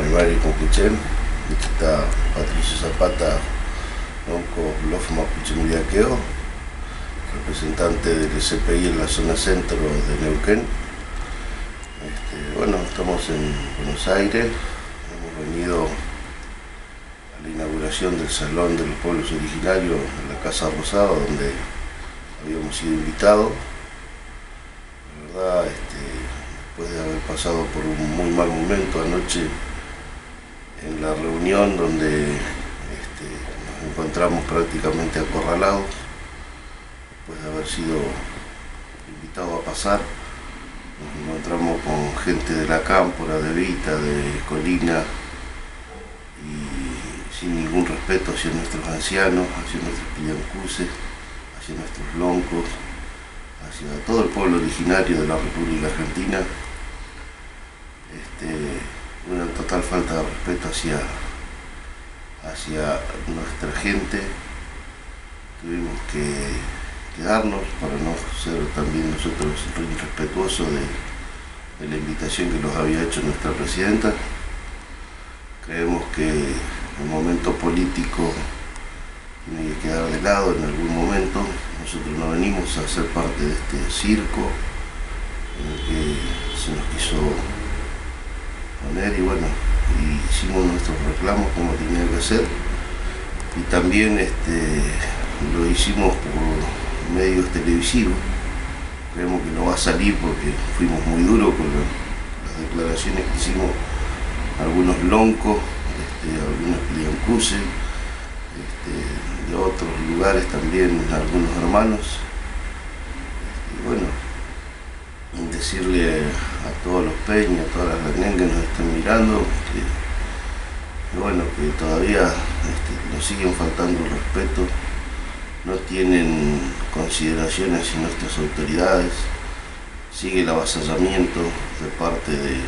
Mari Conquechén, está Patricio Zapata, Lonco Blof Mapuche Muriaqueo, representante del CPI en la zona centro de Neuquén. Bueno, estamos en Buenos Aires, hemos venido a la inauguración del Salón de los Pueblos Originarios en la Casa Rosada, donde habíamos sido invitados. La verdad, después de haber pasado por un muy mal momento anoche en la reunión donde nos encontramos prácticamente acorralados, después de haber sido invitados a pasar, nos encontramos con gente de la Cámpora, de Vita, de Colina, y sin ningún respeto hacia nuestros ancianos, hacia nuestros pillancuses, hacia nuestros loncos, hacia todo el pueblo originario de la República Argentina. Una total falta de respeto hacia nuestra gente. Tuvimos que quedarnos para no ser también nosotros irrespetuosos de la invitación que nos había hecho nuestra presidenta. Creemos que el momento político tiene que quedar de lado en algún momento. Nosotros no venimos a ser parte de este circo en el que se nos quiso poner, y bueno, hicimos nuestros reclamos como tenía que hacer, y también lo hicimos por medios televisivos. Creemos que no va a salir porque fuimos muy duros con las declaraciones que hicimos algunos loncos, algunos pillancuses, de otros lugares también, algunos hermanos. Y bueno, decirle a todos los peñas, a todas las laneras que nos estén mirando, que bueno, que todavía nos siguen faltando el respeto, no tienen consideración hacia nuestras autoridades, sigue el avasallamiento de parte del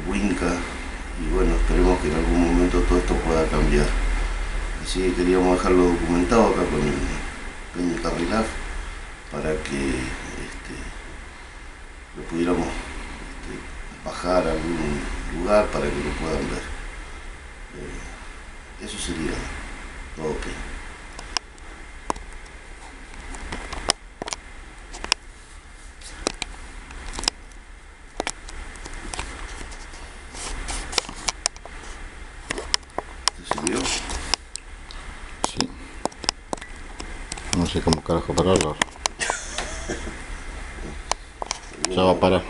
Winca, y bueno, esperemos que en algún momento todo esto pueda cambiar. Así que queríamos dejarlo documentado acá con el Peña Carrilaf para que lo pudiéramos bajar a algún lugar para que lo puedan ver. Eso sería todo. ¿Te sirvió? Sí. No sé cómo carajo pararlo. Ya va a parar.